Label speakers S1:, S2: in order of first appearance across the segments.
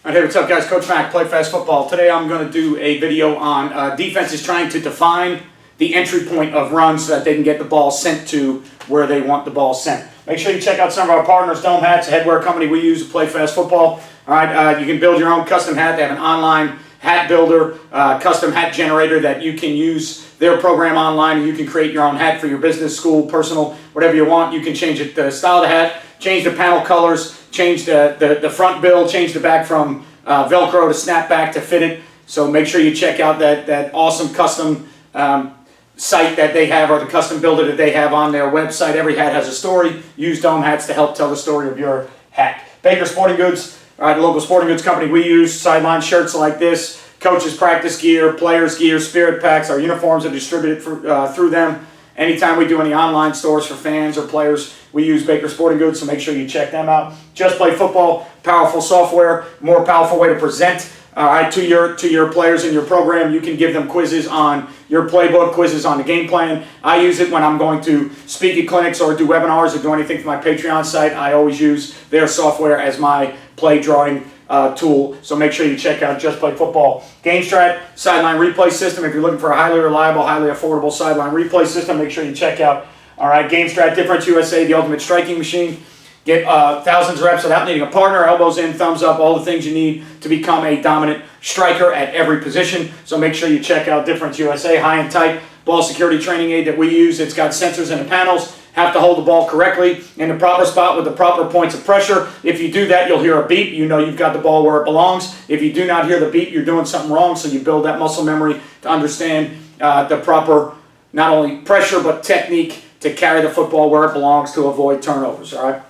S1: All right, hey, what's up, guys? Coach Mac, Play Fast Football. Today I'm going to do a video on defenses trying to define the entry point of runs so that they can get the ball sent to where they want the ball sent. Make sure you check out some of our partners, Dome Hats, a headwear company we use to Play Fast Football. All right, you can build your own custom hat. They have an online hat builder, custom hat generator that you can use their program online, and you can create your own hat for your business, school, personal, whatever you want. You can change it, the style of the hat, change the panel colors, change the front bill, change the back from Velcro to snapback to fit it. So make sure you check out that awesome custom site that they have, or the custom builder that they have on their website. Every hat has a story. Use Dome Hats to help tell the story of your hat. Baker Sporting Goods, all right, the local sporting goods company we use. Sideline shirts like this, coaches practice gear, players gear, spirit packs. Our uniforms are distributed through them. Anytime we do any online stores for fans or players, we use Baker Sporting Goods, so make sure you check them out. Just Play Football, powerful software, more powerful way to present to your players in your program. You can give them quizzes on your playbook, quizzes on the game plan. I use it when I'm going to speak at clinics or do webinars or do anything for my Patreon site. I always use their software as my play drawing tool, so make sure you check out Just Play Football. GameStrat sideline replay system. If you're looking for a highly reliable, highly affordable sideline replay system, make sure you check out. All right, GameStrat, DifferenceUSA, the ultimate striking machine. Get thousands of reps without needing a partner. Elbows in, thumbs up, all the things you need to become a dominant striker at every position. So make sure you check out DifferenceUSA. HighandTight ball security training aid that we use. It's got sensors in the panels. Have to hold the ball correctly in the proper spot with the proper points of pressure. If you do that, you'll hear a beep. You know you've got the ball where it belongs. If you do not hear the beep, you're doing something wrong. So you build that muscle memory to understand the proper, not only pressure, but technique to carry the football where it belongs to avoid turnovers. All right.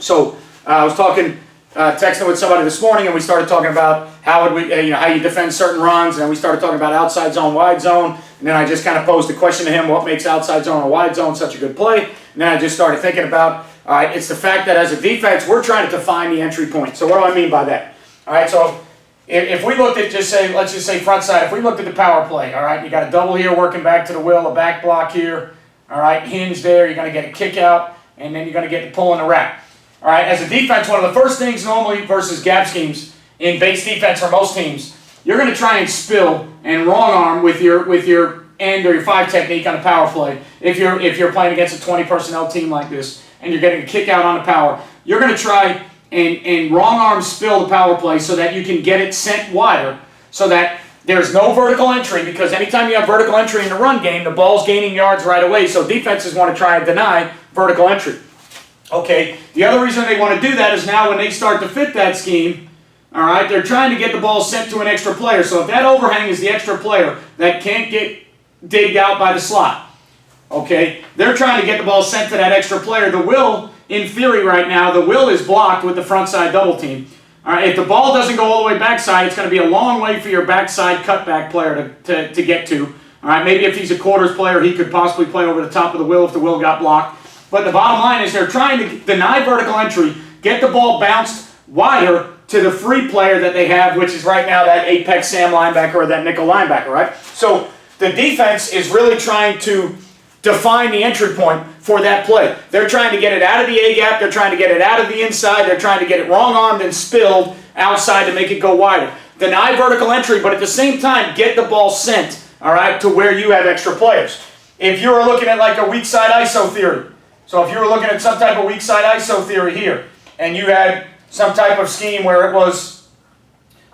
S1: So I was texting with somebody this morning, and we started talking about how you defend certain runs, and then we started talking about outside zone, wide zone, and then I just kind of posed a question to him: what makes outside zone or wide zone such a good play? And then I just started thinking about, all right, it's the fact that as a defense, we're trying to define the entry point. So what do I mean by that? All right, so if we looked at let's just say front side, if we looked at the power play, all right, you got a double here working back to the will, a back block here, all right, hinge there, you're going to get a kick out, and then you're going to get the pull and the wrap. All right, as a defense, one of the first things normally versus gap schemes in base defense for most teams, you're going to try and spill and wrong arm with your end or your 5 technique on a power play. If you're playing against a 20 personnel team like this and you're getting a kick out on the power, you're going to try and wrong arm spill the power play so that you can get it sent wider, so that there's no vertical entry, because anytime you have vertical entry in the run game, the ball's gaining yards right away. So defenses want to try and deny vertical entry. Okay, the other reason they want to do that is now when they start to fit that scheme, all right, they're trying to get the ball sent to an extra player. So if that overhang is the extra player that can't get digged out by the slot, okay, they're trying to get the ball sent to that extra player. The will, in theory right now, the will is blocked with the front side double team. All right, if the ball doesn't go all the way backside, it's going to be a long way for your backside cutback player to get to. All right, maybe if he's a quarters player, he could possibly play over the top of the will if the will got blocked. But the bottom line is they're trying to deny vertical entry, get the ball bounced wider to the free player that they have, which is right now that apex Sam linebacker or that nickel linebacker, right? So the defense is really trying to define the entry point for that play. They're trying to get it out of the A-gap. They're trying to get it out of the inside. They're trying to get it wrong-armed and spilled outside to make it go wider. Deny vertical entry, but at the same time, get the ball sent, all right, to where you have extra players. If you were looking at like a weak side ISO theory, so if you were looking at some type of weak side ISO theory here, and you had some type of scheme where it was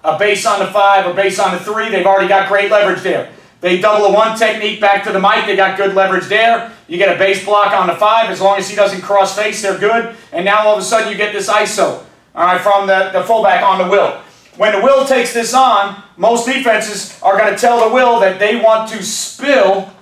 S1: a base on the 5, a base on the 3, they've already got great leverage there. They double the 1 technique back to the Mike, they got good leverage there. You get a base block on the 5, as long as he doesn't cross face, they're good. And now all of a sudden you get this ISO, all right, from the fullback on the will. When the will takes this on, most defenses are going to tell the will that they want to spill,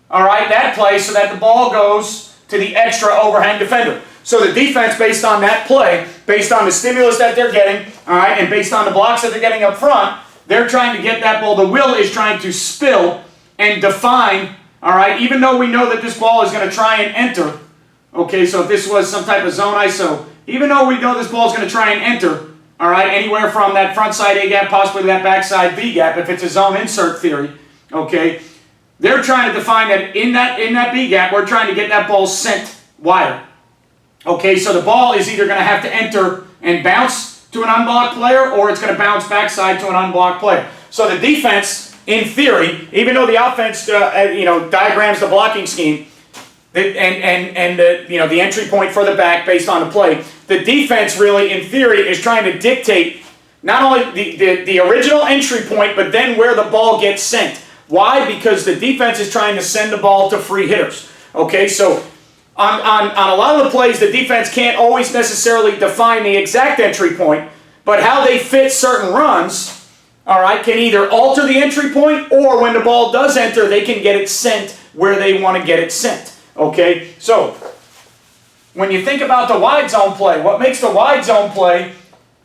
S1: all right, that play so that the ball goes to the extra overhang defender. So the defense, based on that play, based on the stimulus that they're getting, all right, and based on the blocks that they're getting up front, they're trying to get that ball. The will is trying to spill and define, all right, even though we know that this ball is going to try and enter. Okay, so if this was some type of zone ISO, even though we know this ball is going to try and enter, all right, anywhere from that front side A gap, possibly that backside B gap, if it's a zone insert theory, okay, they're trying to define that in that B gap, we're trying to get that ball sent wider. Okay, so the ball is either going to have to enter and bounce to an unblocked player, or it's going to bounce backside to an unblocked player. So the defense, in theory, even though the offense, diagrams the blocking scheme, and the entry point for the back based on the play, the defense really, in theory, is trying to dictate not only the original entry point, but then where the ball gets sent. Why? Because the defense is trying to send the ball to free hitters. Okay, so on a lot of the plays, the defense can't always necessarily define the exact entry point, but how they fit certain runs, all right, can either alter the entry point, or when the ball does enter, they can get it sent where they want to get it sent. Okay, so when you think about the wide zone play, what makes the wide zone play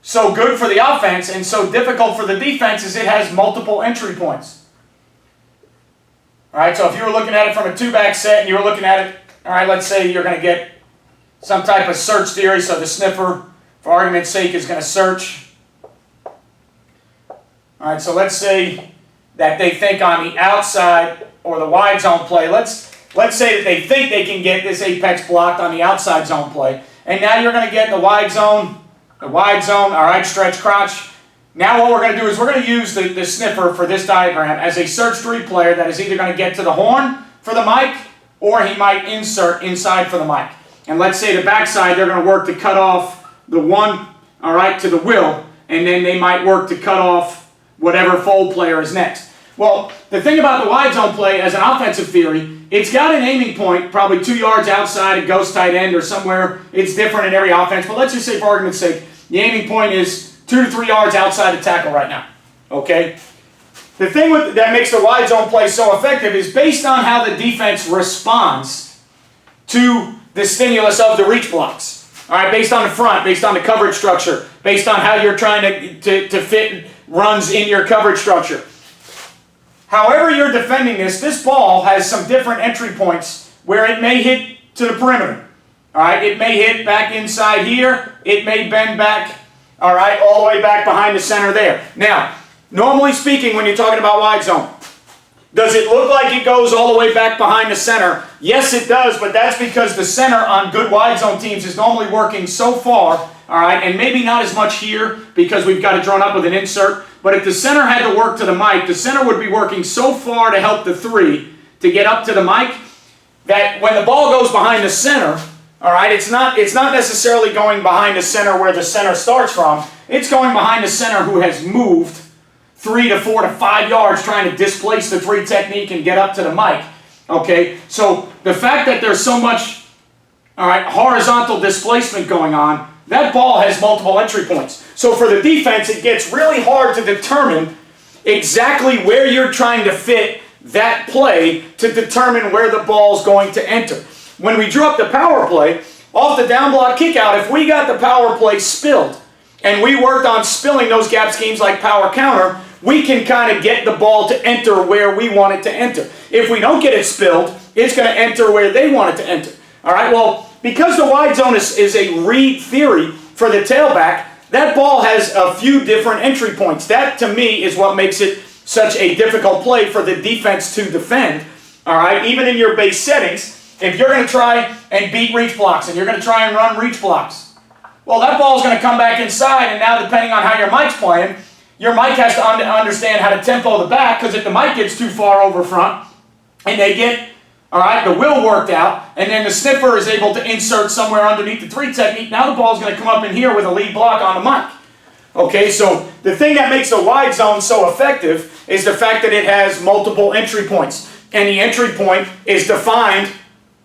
S1: so good for the offense and so difficult for the defense is it has multiple entry points. All right, so if you were looking at it from a two-back set and you were looking at it, all right, let's say you're going to get some type of search theory, so the sniffer, for argument's sake, is going to search. All right, so let's say that they think on the outside or the wide zone play, let's say that they think they can get this apex blocked on the outside zone play. And now you're going to get the wide zone, all right, stretch crotch. Now what we're going to do is we're going to use the sniffer for this diagram as a search three player that is either going to get to the horn for the mic, or he might insert inside for the mic. And let's say the backside, they're going to work to cut off the one, all right, to the will, and then they might work to cut off whatever fold player is next. Well, the thing about the wide zone play as an offensive theory, it's got an aiming point probably 2 yards outside a ghost tight end or somewhere. It's different in every offense, but let's just say for argument's sake, the aiming point is 2 to 3 yards outside the tackle right now. Okay? The thing that makes the wide zone play so effective is based on how the defense responds to the stimulus of the reach blocks. All right, based on the front, based on the coverage structure, based on how you're trying to fit runs in your coverage structure. However you're defending this ball has some different entry points where it may hit to the perimeter. All right, it may hit back inside here. It may bend back, all right, all the way back behind the center there. Now, normally speaking, when you're talking about wide zone, does it look like it goes all the way back behind the center? Yes, it does, but that's because the center on good wide zone teams is normally working so far, all right, and maybe not as much here because we've got it drawn up with an insert, but if the center had to work to the mic, the center would be working so far to help the three to get up to the mic that when the ball goes behind the center, all right, it's not necessarily going behind the center where the center starts from. It's going behind the center who has moved 3 to 4 to 5 yards trying to displace the three technique and get up to the mic. Okay, so the fact that there's so much, all right, horizontal displacement going on, that ball has multiple entry points. So for the defense, it gets really hard to determine exactly where you're trying to fit that play to determine where the ball's going to enter. When we drew up the power play, off the down block kick out, if we got the power play spilled, and we worked on spilling those gap schemes like power counter, we can kind of get the ball to enter where we want it to enter. If we don't get it spilled, it's going to enter where they want it to enter. All right, well, because the wide zone is a read theory for the tailback, that ball has a few different entry points. That, to me, is what makes it such a difficult play for the defense to defend. All right, even in your base settings, if you're going to try and beat reach blocks and you're going to try and run reach blocks, well, that ball's going to come back inside, and now depending on how your mic's playing, your mic has to understand how to tempo the back, because if the mic gets too far over front and they get, all right, the will worked out, and then the sniffer is able to insert somewhere underneath the three technique, now the ball's going to come up in here with a lead block on the mic. Okay, so the thing that makes the wide zone so effective is the fact that it has multiple entry points, and the entry point is defined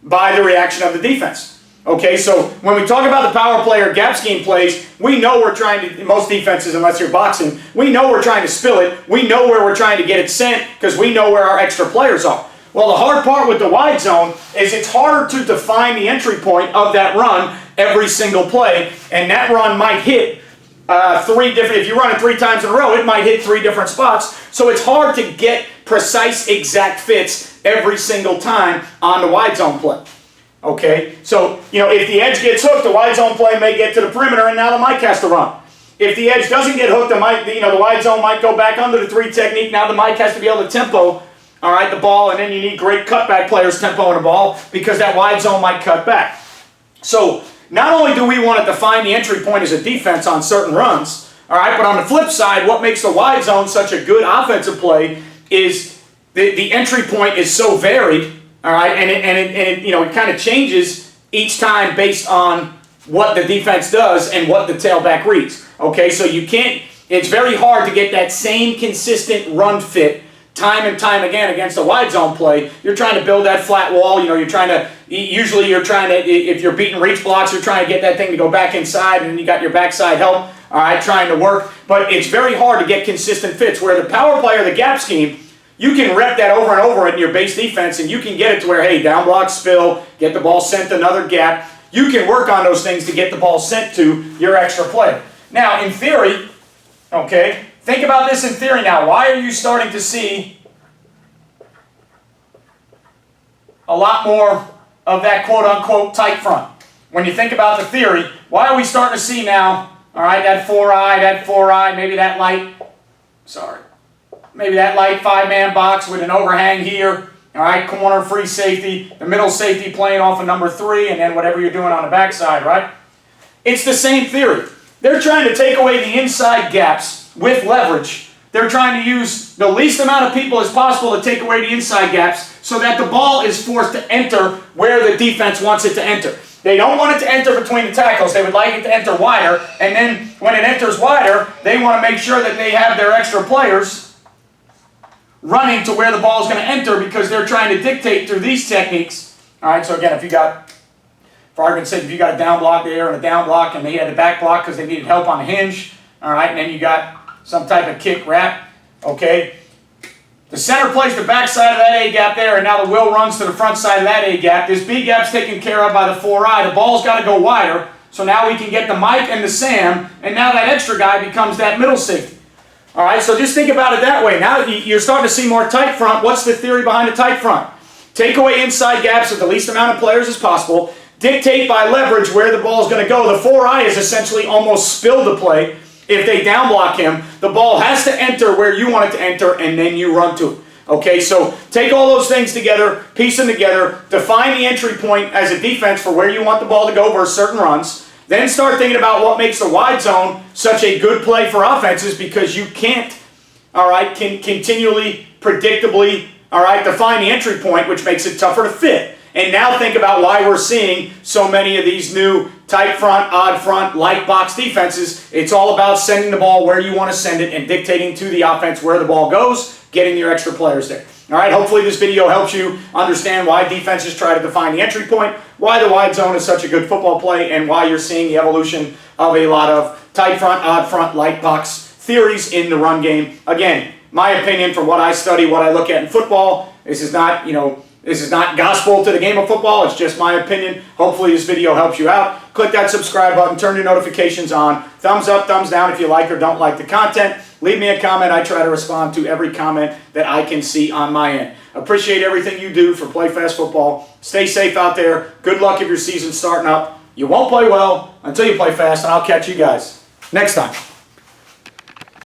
S1: by the reaction of the defense. Okay, so when we talk about the power play or gap scheme plays, we know we're trying to, most defenses, unless you're boxing, we know we're trying to spill it. We know where we're trying to get it sent because we know where our extra players are. Well, the hard part with the wide zone is it's harder to define the entry point of that run every single play, and that run might hit if you run it 3 times in a row, it might hit 3 different spots. So it's hard to get precise, exact fits every single time on the wide zone play. Okay, so, if the edge gets hooked, the wide zone play may get to the perimeter, and now the mic has to run. If the edge doesn't get hooked, the wide zone might go back under the three technique. Now the mic has to be able to tempo, all right, the ball, and then you need great cutback players tempoing the ball because that wide zone might cut back. So not only do we want to define the entry point as a defense on certain runs, all right, but on the flip side, what makes the wide zone such a good offensive play is the entry point is so varied, all right, and it kind of changes each time based on what the defense does and what the tailback reads. Okay, so it's very hard to get that same consistent run fit time and time again against a wide zone play. You're trying to build that flat wall. Usually you're trying to, if you're beating reach blocks, you're trying to get that thing to go back inside, and then you got your backside help, all right, trying to work. But it's very hard to get consistent fits. Where the power play or the gap scheme, you can rep that over and over in your base defense, and you can get it to where, hey, down block, spill, get the ball sent to another gap. You can work on those things to get the ball sent to your extra player. Now, in theory, okay, think about this in theory now. Why are you starting to see a lot more of that quote-unquote tight front? When you think about the theory, why are we starting to see now, all right, that four-eye, maybe that light five-man box with an overhang here, all right, corner, free safety, the middle safety playing off of number 3, and then whatever you're doing on the backside, right? It's the same theory. They're trying to take away the inside gaps with leverage. They're trying to use the least amount of people as possible to take away the inside gaps so that the ball is forced to enter where the defense wants it to enter. They don't want it to enter between the tackles. They would like it to enter wider, and then when it enters wider, they want to make sure that they have their extra players running to where the ball is going to enter, because they're trying to dictate through these techniques. All right, so again, for argument's sake, if you got a down block there and a down block, and they had a back block because they needed help on the hinge, all right, and then you got some type of kick wrap, okay. The center plays the back side of that A gap there, and now the wheel runs to the front side of that A gap. This B gap's taken care of by the 4-eye. The ball's got to go wider, so now we can get the Mike and the Sam, and now that extra guy becomes that middle safety. All right, so just think about it that way. Now you're starting to see more tight front. What's the theory behind the tight front? Take away inside gaps with the least amount of players as possible. Dictate by leverage where the ball is going to go. The 4-eye is essentially almost spill the play. If they down block him, the ball has to enter where you want it to enter, and then you run to it. Okay, so take all those things together, piece them together, define the entry point as a defense for where you want the ball to go versus certain runs. Then start thinking about what makes the wide zone such a good play for offenses, because you can't, all right, continually, predictably, all right, define the entry point, which makes it tougher to fit. And now think about why we're seeing so many of these new tight front, odd front, light box defenses. It's all about sending the ball where you want to send it and dictating to the offense where the ball goes, getting your extra players there. All right, hopefully this video helps you understand why defenses try to define the entry point, why the wide zone is such a good football play, and why you're seeing the evolution of a lot of tight front, odd front, light box theories in the run game. Again, my opinion from what I study, what I look at in football, this is not, this is not gospel to the game of football. It's just my opinion. Hopefully this video helps you out. Click that subscribe button. Turn your notifications on. Thumbs up, thumbs down if you like or don't like the content. Leave me a comment. I try to respond to every comment that I can see on my end. Appreciate everything you do for Play Fast Football. Stay safe out there. Good luck if your season's starting up. You won't play well until you play fast, and I'll catch you guys next time.